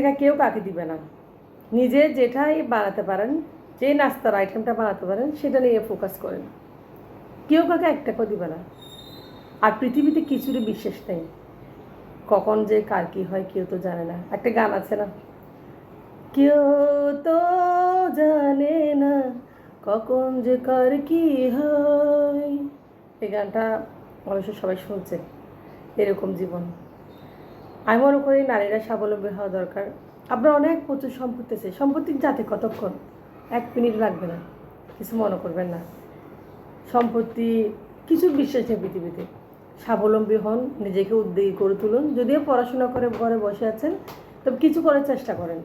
টাকা কেউ কাকে দিবে না। নিজে যেটাই বানাতে পারেন, যে নাস্তার আইটেমটা বানাতে পারেন সেটা নিয়ে ফোকাস করেন। কেউ কাকে 1 টাকাও দিবে না। আর পৃথিবীতে কিছুরই বিশ্বাস নেই, কখন যে কার কী হয় কেউ তো জানে না। একটা গান আছে না, কেউ তো জানে না কখন যে কার কী হয়। এই গানটা অবশ্য সবাই শুনছে। এরকম জীবন। আমি মনে করি নারীরা স্বাবলম্বী হওয়া দরকার। আপনার অনেক প্রচুর সম্পত্তি আছে, সম্পত্তির জাতে কতক্ষণ? 1 মিনিট লাগবে না, কিছু মনে করবেন না। সম্পত্তি কিছু বিশ্বাস নেই পৃথিবীতে। স্বাবলম্বী হন, নিজেকে উদ্যোগী করে তুলুন। যদিও পড়াশোনা করে ঘরে বসে আছেন, তবে কিছু করার চেষ্টা করেন।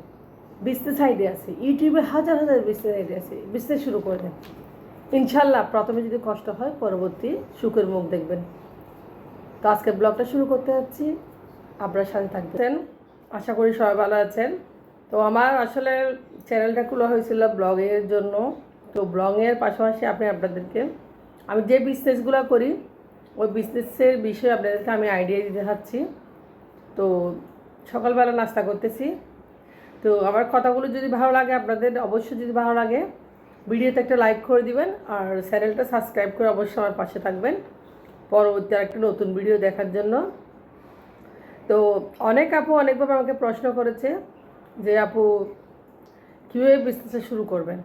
বিজনেস আইডিয়া আছে, ইউটিউবে হাজার হাজার বিজনেস আইডিয়া আছে, বিজনেস শুরু করে দেন। ইনশাল্লাহ প্রথমে যদি কষ্ট হয়, পরবর্তী সুখের মুখ দেখবেন। তো আজকে ব্লগটা শুরু করতে যাচ্ছি, আপনার সাথে থাকবেন। আশা করি সবাই ভালো আছেন। তো আমার আসলে চ্যানেলটা খোলা হয়েছিল ব্লগের জন্য। তো ব্লগের পাশাপাশি আপনাদেরকে আমি যে বিজনেসগুলো করি ওই বিজনেসের বিষয়ে আপনাদেরকে আমি আইডিয়া দিতে চাচ্ছি। তো সকালবেলা নাস্তা করতেছি। তো আমার কথাগুলো যদি ভালো লাগে আপনাদের, অবশ্যই যদি ভালো লাগে ভিডিওতে একটা লাইক করে দিবেন, আর চ্যানেলটা সাবস্ক্রাইব করে অবশ্যই আমার পাশে থাকবেন পরবর্তী আরেকটা নতুন ভিডিও দেখার জন্য। তো অনেক আপু অনেকভাবে আমাকে প্রশ্ন করেছে যে আপু কীভাবে বিজনেসটা শুরু করবেন।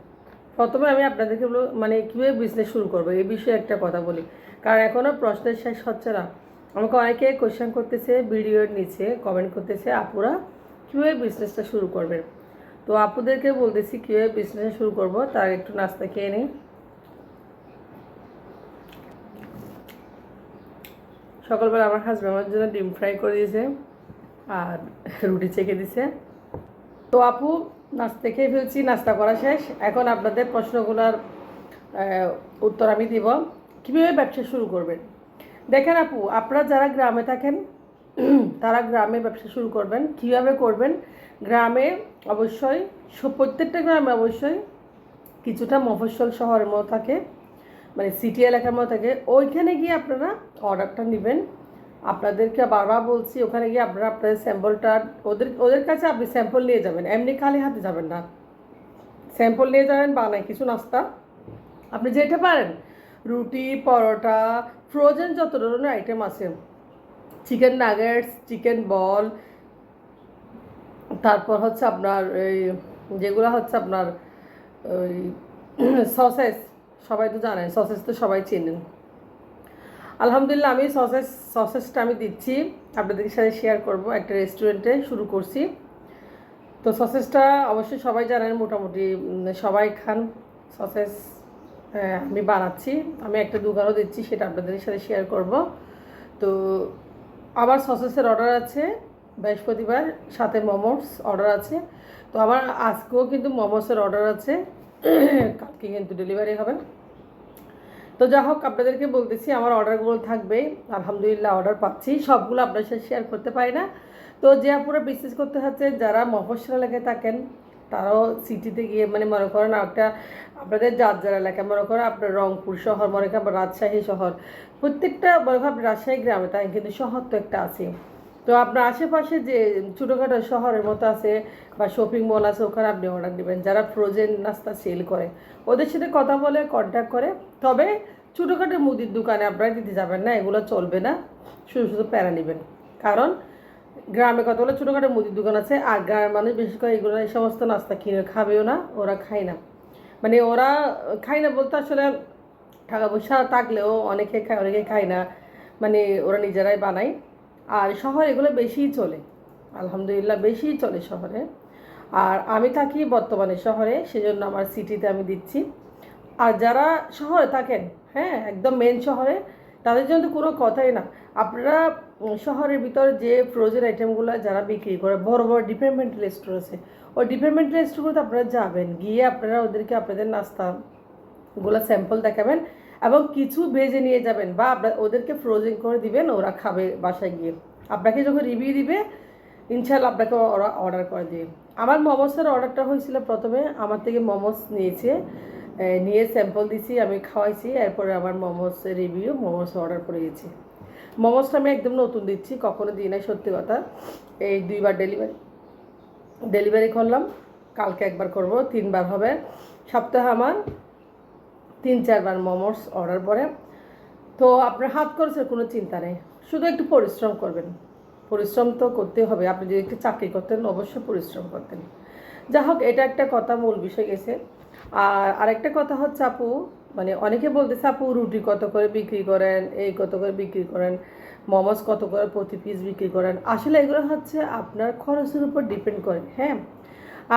প্রথমে আমি আপনাদেরকে মানে কীভাবে বিজনেস শুরু করবো এই বিষয়ে একটা কথা বলি, কারণ এখনও প্রশ্নের শেষ হচ্ছে না। আমাকে অনেকে কোয়েশ্চেন করতেছে, ভিডিওর নিচে কমেন্ট করতেছে আপুরা কীভাবে বিজনেসটা শুরু করবেন। তো আপুদেরকে বলতেছি কীভাবে বিজনেসটা শুরু করব, তার একটু নাস্তা খেয়ে নিই। সকালবেলা আমার হাজব্যান্ড আমার জন্য ডিম ফ্রাই করে দিয়েছে আর রুটি চেখে দিছে। তো আপু নাস্তা খেয়ে ফেলছি, নাস্তা করা শেষ। এখন আপনাদের প্রশ্নগুলোর উত্তর আমি দিব। কীভাবে ব্যবসা শুরু করবেন? দেখেন আপু, আপনারা যারা গ্রামে থাকেন তারা গ্রামে ব্যবসা শুরু করবেন। কীভাবে করবেন? গ্রামে অবশ্যই প্রত্যেকটা গ্রামে অবশ্যই কিছুটা মফস্বল শহরের মতো থাকে, মানে সিটি এলাকার মতো থাকে। ওইখানে গিয়ে আপনারা অর্ডারটা নেবেন। আপনাদেরকে বারবার বলছি, ওখানে গিয়ে আপনারা আপনাদের স্যাম্পলটা ওদের কাছে আপনি স্যাম্পল নিয়ে যাবেন, এমনি খালি হাতে যাবেন না। স্যাম্পল নিয়ে যাবেন, বানায় কিছু নাস্তা আপনি যেটা পারেন, রুটি, পরোটা, ফ্রোজেন যত ধরনের আইটেম আছে, চিকেন নাগেটস, চিকেন বল, তারপর হচ্ছে আপনার এই যেগুলো হচ্ছে আপনার ওই সসেস, সবাই তো জানেন সসেস, তো সবাই চেনেন। আলহামদুলিল্লাহ আমি সসেসটা আমি দিচ্ছি, আপনাদের সাথে শেয়ার করব। একটা রেস্টুরেন্টে শুরু করছি। তো সসেসটা অবশ্যই সবাই জানেন, মোটামুটি সবাই খান সসেস। আমি বানাচ্ছি, আমি একটা দোকানও দিচ্ছি, সেটা আপনাদের সাথে শেয়ার করব। তো আমার সসেসের অর্ডার আছে বৃহস্পতিবার, সাথে মোমোস অর্ডার আছে। তো আমার আজকেও কিন্তু মোমোসের অর্ডার আছে, কালকে কিন্তু ডেলিভারি হবে। তো যা হোক, আপনাদেরকে বলতেছি আমার অর্ডারগুলো থাকবে। আলহামদুলিল্লাহ অর্ডার পাচ্ছি, সবগুলো আপনার সাথে শেয়ার করতে পারি না। তো যে আপুরা বিজনেস করতে হচ্ছে, যারা মফস্বল এলাকায় থাকেন তারাও সিটিতে গিয়ে, মানে মনে করেন একটা আপনাদের যার এলাকায়, মনে করেন আপনার রংপুর শহর, মনে করেন রাজশাহী শহর, প্রত্যেকটা মনে করেন রাজশাহী গ্রামে তাই, কিন্তু শহর তো একটা আছে। তো আপনার আশেপাশে যে ছোটোখাটো শহরের মতো আছে বা শপিং মল আছে, ওখানে আপনি অর্ডার দেবেন। যারা ফ্রোজেন নাস্তা সেল করে ওদের সাথে কথা বলে কন্ট্যাক্ট করে। তবে ছোটোখাটো মুদির দোকানে আপনারা দিতে যাবেন না, এগুলো চলবে না। শুধু শুধু প্যারা নেবেন, কারণ গ্রামে কতগুলো ছোটোখাটো মুদির দোকান আছে, আর গ্রামের মানুষ বিশেষ করে এগুলো এই সমস্ত নাস্তা কিনে খাবেও না, ওরা খায় না। মানে ওরা খায় না বলতে আসলে টাকা পয়সা থাকলেও অনেকে খায়, অনেকে খায় না, মানে ওরা নিজেরাই বানায়। আর শহরে এগুলো বেশিই চলে, আলহামদুলিল্লাহ বেশিই চলে শহরে। আর আমি থাকি বর্তমানে শহরে, সেজন্য আমার সিটিতে আমি দিচ্ছি। আর যারা শহরে থাকেন, হ্যাঁ একদম মেন শহরে, তাদের জন্য তো কোনো কথাই না। আপনারা শহরের ভিতরে যে ফ্রোজেন আইটেমগুলো যারা বিক্রি করে, বড় বড় ডিপার্টমেন্টাল স্টোর আছে, ওই ডিপার্টমেন্টাল স্টোরগুলোতে আপনারা যাবেন, গিয়ে আপনারা ওদেরকে আপনাদের নাস্তাগুলো স্যাম্পল দেখাবেন এবং কিছু ভেজে নিয়ে যাবেন, বা ওদেরকে ফ্রোজেন করে দিবেন, ওরা খাবে বাসায় গিয়ে। আপনাকে যখন রিভিউ দিবে ইনশাল্লাহ আপনাকে ওরা অর্ডার করে দিয়ে। আমার মোমোসের অর্ডারটা হয়েছিল, প্রথমে আমার থেকে মোমোস নিয়েছে, নিয়ে স্যাম্পল দিছি, আমি খাওয়াইছি, এরপরে আমার মোমোস রিভিউ, মোমোস অর্ডার করে গেছি। মোমোসটা আমি একদম নতুন দিচ্ছি, কখনো দিই নাই, সত্যি কথা। এই 2বার ডেলিভারি ডেলিভারি করলাম, কালকে একবার করব, 3বার হবে। সপ্তাহে আমার 3-4বার মোমোস অর্ডার পড়ে। তো আপনার হাত খরচের কোনো চিন্তা নেই, শুধু একটু পরিশ্রম করবেন। পরিশ্রম তো করতে হবে, আপনি যদি একটু চাকরি করতেন অবশ্যই পরিশ্রম করতেন। যা হোক, এটা একটা কথা, মূল বিষয় গেছে। আর আরেকটা কথা হচ্ছে আপু, মানে অনেকে বলতেছে আপু রুটি কত করে বিক্রি করেন, এই কত করে বিক্রি করেন, মোমোস কত করে প্রতি পিস বিক্রি করেন। আসলে এগুলো হচ্ছে আপনার খরচের উপর ডিপেন্ড করে। হ্যাঁ,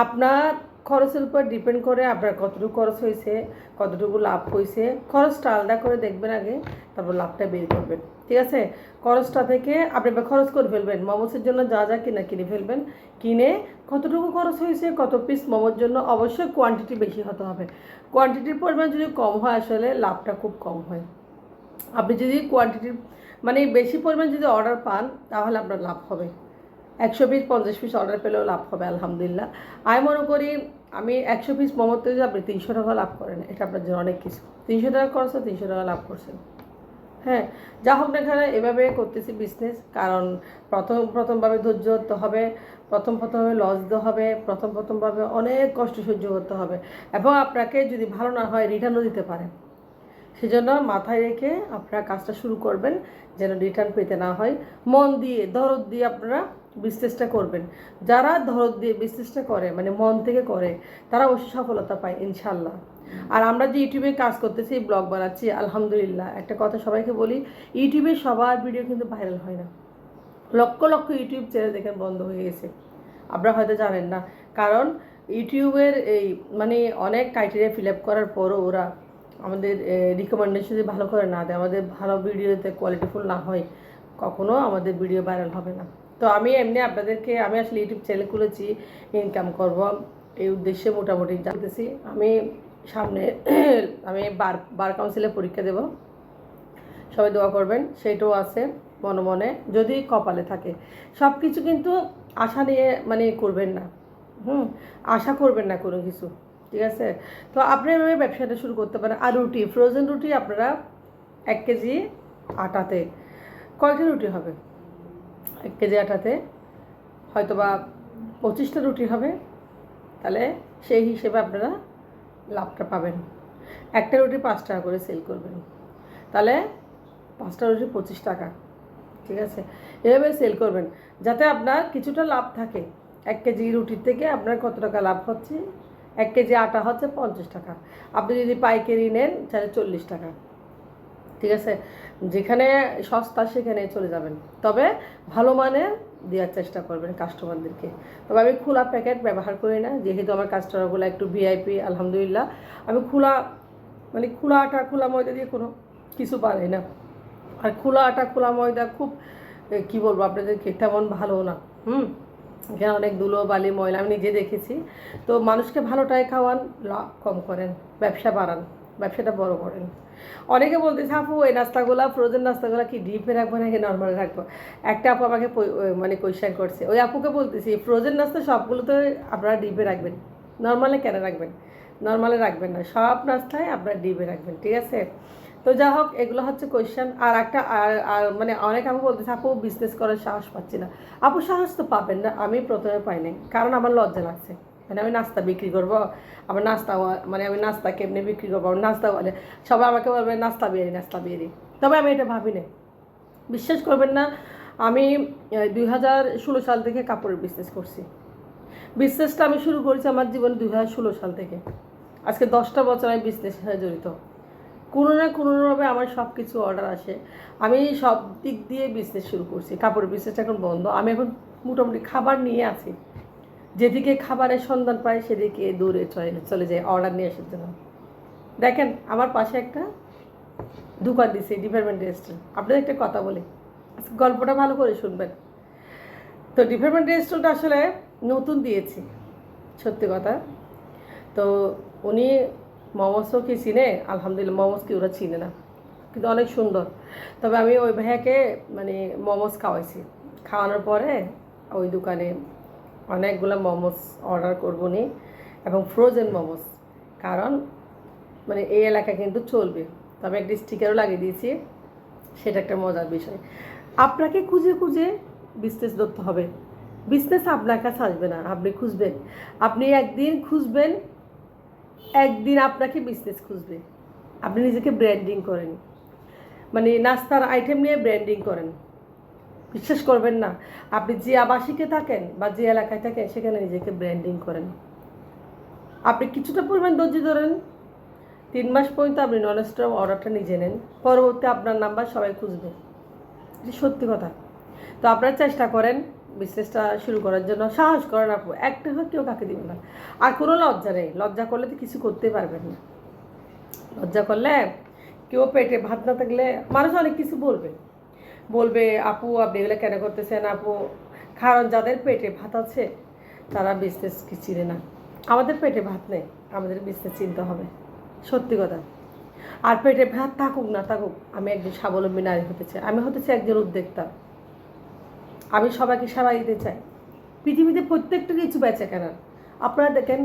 আপনার খরচের উপর ডিপেন্ড করে আপনার কতটুকু খরচ হয়েছে, কতটুকু লাভ হয়েছে। খরচটা আলাদা করে দেখবেন আগে, তারপর লাভটা বের করবেন। ঠিক আছে, খরচটা থেকে আপনি খরচ করে ফেলবেন, মোমোসের জন্য যা যা কিনে ফেলবেন। কিনে কতটুকু খরচ হয়েছে, কত পিস মোমোর জন্য, অবশ্যই কোয়ান্টিটি বেশি হতে হবে। কোয়ান্টিটির পরিমাণ যদি কম হয় আসলে লাভটা খুব কম হয়। আপনি যদি কোয়ান্টিটির মানে বেশি পরিমাণ যদি অর্ডার পান তাহলে আপনার লাভ হবে। 100 পিস 50 পিস অর্ডার পেলেও লাভ হবে আলহামদুলিল্লাহ। আমি মনে করি আমি 100 পিস মোমোতে যদি আপনি 300 টাকা লাভ করেন, এটা আপনার জন্য অনেক কিছু। 300 টাকা খরচ, 300 টাকা লাভ করছেন। হ্যাঁ, যা হোক না এখানে এভাবে করতেছি বিজনেস, কারণ প্রথমভাবে ধৈর্য ধরতে হবে, প্রথমে লস দিতে হবে, প্রথমভাবে অনেক কষ্ট সহ্য করতে হবে, এবং আপনাকে যদি ভালো না হয় রিটার্নও দিতে পারে। সেজন্য মাথায় রেখে আপনারা কাজটা শুরু করবেন, যেন রিটার্ন পেতে না হয়। মন দিয়ে দরদ দিয়ে আপনারা বিজনেসটা করবেন। যারা দরদ দিয়ে বিজনেসটা করে, মানে মন থেকে করে, তারা অবশ্যই সফলতা পায় ইনশাল্লাহ। আর আমরা যে ইউটিউবে কাজ করতেছি, ব্লগ বানাচ্ছি, আলহামদুলিল্লাহ একটা কথা সবাইকে বলি, ইউটিউবে সবার ভিডিও কিন্তু ভাইরাল হয় না। লক্ষ লক্ষ ইউটিউব চ্যানেল দেখেন বন্ধ হয়ে গেছে, আপনারা হয়তো জানেন না। কারণ ইউটিউবের এই মানে অনেক ক্রাইটেরিয়া ফিল আপ করার পরও ওরা আমাদের রিকমেন্ডেশন যদি ভালো করে না দেয়, আমাদের ভালো ভিডিওতে কোয়ালিটিফুল না হয়, কখনো আমাদের ভিডিও ভাইরাল হবে না। তো আমি এমনি আপনাদেরকে, আমি আসলে ইউটিউব চ্যানেল খুলেছি ইনকাম করব এই উদ্দেশ্যে, মোটামুটি জানতেছি। আমি সামনে আমি বার কাউন্সিলে পরীক্ষা দেব, সবাই দোয়া করবেন। সেইটাও আছে মনে মনে, যদি কপালে থাকে। সব কিছু কিন্তু আশা নিয়ে মানে করবেন না, আশা করবেন না কোনো কিছু। ঠিক আছে, তো আপনি এভাবে ব্যবসাটা শুরু করতে পারেন। আর রুটি, ফ্রোজেন রুটি আপনারা 1 কেজি আটাতে কয়টা রুটি হবে? 1 কেজি আটাতে হয়তো বা 25টা রুটি হবে, তাহলে সেই হিসেবে আপনারা লাভটা পাবেন। একটা রুটি 5 টাকা করে সেল করবেন, তাহলে 5টা রুটি 25 টাকা। ঠিক আছে, এভাবে সেল করবেন যাতে আপনার কিছুটা লাভ থাকে। 1 কেজি রুটির থেকে আপনার কত টাকা লাভ হচ্ছে? 1 কেজি আটা হচ্ছে 50 টাকা। আপনি যদি পাইকারি নেন তাহলে 40 টাকা। ঠিক আছে, যেখানে সস্তা সেখানে চলে যাবেন, তবে ভালো মানের দেওয়ার চেষ্টা করবেন কাস্টমারদেরকে। তবে আমি খোলা প্যাকেট ব্যবহার করি না, যেহেতু আমার কাস্টমারগুলো একটু ভিআইপি আলহামদুলিল্লাহ। আমি খোলা আটা খোলা ময়দা দিয়ে কোনো কিছু বানাই না। আর খোলা আটা খোলা ময়দা খুব কী বলবো আপনাদেরকে, তেমন ভালো না। এখানে অনেক ধুলো বালি ময়লা আমি নিজে দেখেছি। তো মানুষকে ভালোটাই খাওয়ান, লাভ কম করেন, ব্যবসা বাড়ান, ব্যবসাটা বড় করেন। অনেকে বলতেছে আপু এই নাস্তাগুলো, ফ্রোজেন নাস্তাগুলো কি ডিপে রাখবো নাকি নর্মালে রাখবো? একটা আপু আমাকে মানে কোয়েশ্চেন করছে, ওই আপুকে বলতেছি ফ্রোজেন নাস্তা সবগুলো তো আপনারা ডিপে রাখবেন, নর্মালে কেন রাখবেন? নর্মালে রাখবেন না, সব নাস্তায় আপনারা ডিপে রাখবেন। ঠিক আছে, তো যা হোক, এগুলো হচ্ছে কোয়েশ্চেন। আর একটা আর মানে অনেক আপু বলতেছে আপু বিজনেস করার সাহস পাচ্ছি না। আপু সাহস তো পাবেন না, আমি প্রথমে পাই নাই, কারণ আমার লজ্জা লাগছে। মানে আমি নাস্তা বিক্রি করবো, আমার নাস্তা মানে আমি নাস্তা কেমনি বিক্রি করবো, আমার নাস্তা বলে সবাই আমাকে বলবে নাস্তা বিয়েরি। তবে আমি এটা ভাবি না, বিশ্বাস করবেন না। আমি 2016 সাল থেকে কাপড়ের বিজনেস করছি। বিজনেসটা আমি শুরু করেছি আমার জীবনে 2016 সাল থেকে। আজকে 10টা বছর আমি বিজনেসের সাথে জড়িত। কোনো না কোনোভাবে আমার সব কিছু অর্ডার আসে। আমি সব দিক দিয়ে বিজনেস শুরু করছি। কাপড়ের বিজনেসটা এখন বন্ধ, আমি এখন মোটামুটি খাবার নিয়ে আছি। যেদিকে খাবারের সন্ধান পাই সেদিকে দূরে চলে যায় অর্ডার নিয়ে আসার জন্য। দেখেন আমার পাশে একটা দোকান দিছে ডিপার্টমেন্ট রেস্টুরেন্ট। আপনাদের একটা কথা বলি, গল্পটা ভালো করে শুনবেন। তো ডিপার্টমেন্ট রেস্টুরেন্ট আসলে নতুন দিয়েছি, সত্যি কথা। তো উনি মোমোসও কি চিনে? আলহামদুলিল্লাহ, মোমোস কি ওরা চিনে না, কিন্তু অনেক সুন্দর। তবে আমি ওই ভাইয়াকে মানে মোমোস খাওয়াইছি। খাওয়ানোর পরে ওই দোকানে অনেকগুলো মোমোস অর্ডার করবো নি, এবং ফ্রোজেন মোমোস, কারণ মানে এই এলাকা কিন্তু চলবে। তবে একটা স্টিকারও লাগিয়ে দিয়েছি, সেটা একটা মজার বিষয়। আপনাকে খুঁজে খুঁজে বিজনেস ধরতে হবে, বিজনেস আপনার কাছে আসবে না, আপনি খুঁজবেন। আপনি একদিন খুঁজবেন, একদিন আপনাকে বিজনেস খুঁজবে। আপনি নিজেকে ব্র্যান্ডিং করেন, মানে নাস্তার আইটেম নিয়ে ব্র্যান্ডিং করেন। বিশ্বাস করবেন না, আপনি যে আবাসিকে থাকেন বা যে এলাকায় থাকেন সেখানে নিজেকে ব্র্যান্ডিং করেন। আপনি কিছুটা পরিমাণ ধৈর্য ধরেন, 3 মাস পর্যন্ত আপনি ননস্টপ অর্ডারটা নিজে নেন, পরবর্তী আপনার নাম্বার সবাই খুঁজবে। এটা সত্যি কথা। তো আপনারা চেষ্টা করেন বিজনেসটা শুরু করার জন্য, সাহস করেন আপু, একটা হোক কেউ কাকে দিবেন না। আর কোনো লজ্জা নেই, লজ্জা করলে তো কিছু করতে পারবেন না। লজ্জা করলে কেউ পেটে ভাত না থাকলে মানুষ অনেক কিছু বলবে, বলবে আপু আপনি এগুলো কেন করতেছেন আপু। কারণ যাদের পেটে ভাত আছে তারা বিজনেস কি চিনে না। আমাদের পেটে ভাত নেই, আমাদের বিজনেস চিনতে হবে, সত্যি কথা। আর পেটে ভাত থাকুক না থাকুক, আমি একজন স্বাবলম্বী নারী হতে চাই, আমি হতে চাই একজন উদ্যোক্তা। আমি সবাইকে সেবা দিতে চাই, পৃথিবীতে প্রত্যেকটা কিছু বেচে কেনার। আপনারা দেখেন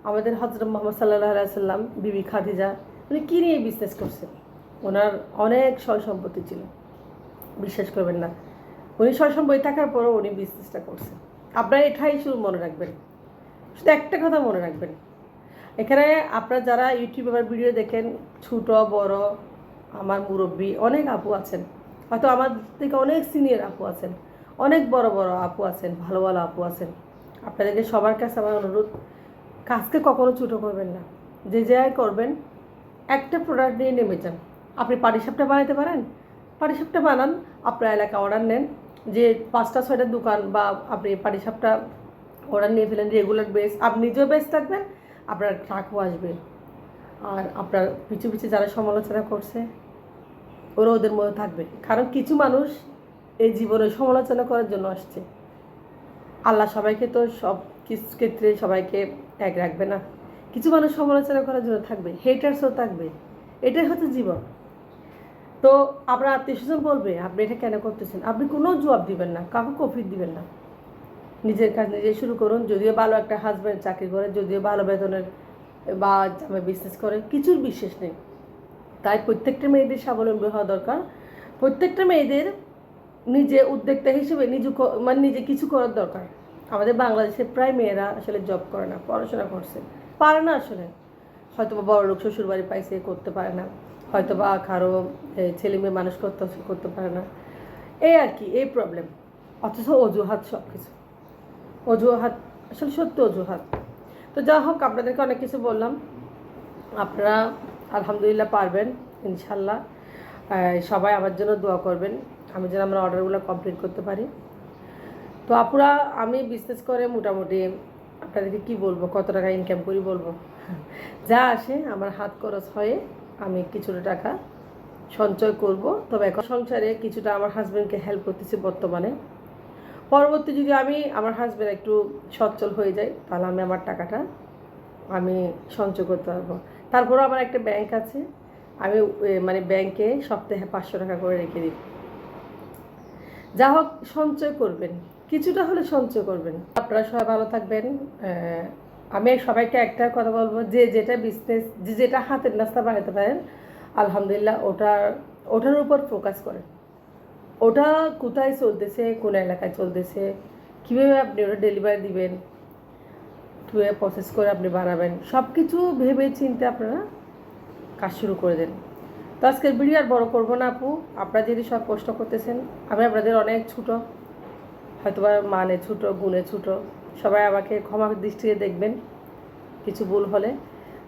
আমাদের হযরত মুহাম্মদ সাল্লাল্লাহু আলাইহি সাল্লাম, বিবি খাদিজা, উনি কী নিয়ে বিজনেস করছেন? ওনার অনেক সয় সম্পত্তি ছিল, বিশ্বাস করবেন না, উনি সয় সম্পত্তি থাকার পরও উনি বিজনেসটা করছেন। আপনারা এটাই শুধু মনে রাখবেন, শুধু একটা কথা মনে রাখবেন। এখানে আপনারা যারা ইউটিউবে ভিডিও দেখেন, ছোট বড়, আমার মুরব্বী অনেক আপু আছেন, হয়তো আমার থেকে অনেক সিনিয়র আপু আছেন, অনেক বড় বড় আপু আছেন, ভালো ভালো আপু আছেন। আপনাদেরকে সবার কাছে আমার অনুরোধ, কাজকে কখনো ছোটো করবেন না। যে জায়গায় করবেন একটা প্রোডাক্ট নিয়ে নেমে যান। আপনি পাটিসাপটা বানাতে পারেন, পাটিসাপটা বানান, আপনার এলাকা অর্ডার নেন। যে 5টা 6টা দোকান বা আপনি পাটিসাপটা অর্ডার নিয়ে ফেলেন, রেগুলার বেস, আপনি নিজেও বেস থাকবেন, আপনার ট্রাকও আসবে। আর আপনার পিছু পিছু যারা সমালোচনা করছে ওরা ওদের মধ্যে থাকবে, কারণ কিছু মানুষ এই জীবনে সমালোচনা করার জন্য আসছে। আল্লাহ সবাইকে তো সব কিছু ক্ষেত্রে সবাইকে এক রাখবে না, কিছু মানুষ সমালোচনা করার জন্য থাকবে, হেটার্সও থাকবে, এটাই হচ্ছে জীবন। তো আপনার আত্মীয়স্বজন বলবে আপনি এটা কেন করতেছেন, আপনি কোনো জবাব দিবেন না, কাউকে কফিট দিবেন না। নিজের কাজ নিজে শুরু করুন। যদিও ভালো একটা হাজব্যান্ড চাকরি করে, যদিও ভালো বেতনের বা আমি বিজনেস করে, কিছুর বিশেষ নেই। তাই প্রত্যেকটা মেয়েদের স্বাবলম্বী হওয়া দরকার। প্রত্যেকটা মেয়েদের নিজে উদ্যোক্তা হিসেবে মানে নিজে কিছু করার দরকার। আমাদের বাংলাদেশে প্রায় মেয়েরা আসলে জব করে না, পড়াশোনা করছে, পারে না আসলে। হয়তো বা বড় লোক শ্বশুর বাড়ি পাইছে, করতে পারে না, হয়তো বা কারো ছেলে মেয়ে মানুষ করতে পারে না, এই আর কি, এই প্রবলেম। অথচ অজুহাত সব কিছু, অজুহাত, আসলে সত্যি অজুহাত। তো যা হোক, আপনাদেরকে অনেক কিছু বললাম, আপনারা আলহামদুলিল্লাহ পারবেন ইনশাল্লাহ। সবাই আমার জন্য দোয়া করবেন, আমি যেন আমার অর্ডারগুলো কমপ্লিট করতে পারি। তো আপুরা, আমি বিজনেস করে মোটামুটি আপনাদেরকে কি বলবো, কত টাকা ইনকাম করি বলবো, যা আসে আমার হাত খরচ হয়ে আমি কিছুটা টাকা সঞ্চয় করব। তবে এখন সংসারে কিছুটা আমার হাজব্যান্ডকে হেল্প করতেছি বর্তমানে। পরবর্তী যদি আমি আমার হাজব্যান্ড একটু সচ্ছল হয়ে যায়, তাহলে আমি আমার টাকাটা আমি সঞ্চয় করতে পারবো। তারপরেও আমার একটা ব্যাংক আছে, আমি মানে ব্যাংকে সপ্তাহে 500 টাকা করে রেখে দিই। যা হোক, সঞ্চয় করবেন, কিছুটা হলে সঞ্চয় করবেন। আপনারা সবাই ভালো থাকবেন। আমি সবাইকে একটা কথা বলবো, যে যেটা বিজনেস, যে যেটা হাতের নাস্তা বানাতে পারেন আলহামদুলিল্লাহ ওটার উপর ফোকাস করেন। ওটা কোথায় চলতেছে, কোন এলাকায় চলতেছে, কীভাবে আপনি ওটা ডেলিভারি দিবেন, কীভাবে প্রসেস করে আপনি বানাবেন, সব কিছু ভেবে চিন্তে আপনারা কাজ শুরু করে দেন। তো আজকের ভিডিও আর বড় করবো না আপু, আপনারা যদি সব প্রশ্ন করতেছেন, আমি আপনাদের অনেক ছোটো, হয়তোবা মানে ছোটো, গুণে ছোটো, সবাই আমাকে ক্ষমা দৃষ্টিতে দেখবেন কিছু ভুল হলে।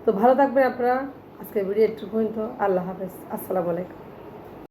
তো ভালো থাকবেন আপনারা। আজকের ভিডিও একটু পর্যন্ত, আল্লাহ হাফেজ, আসসালামু আলাইকুম।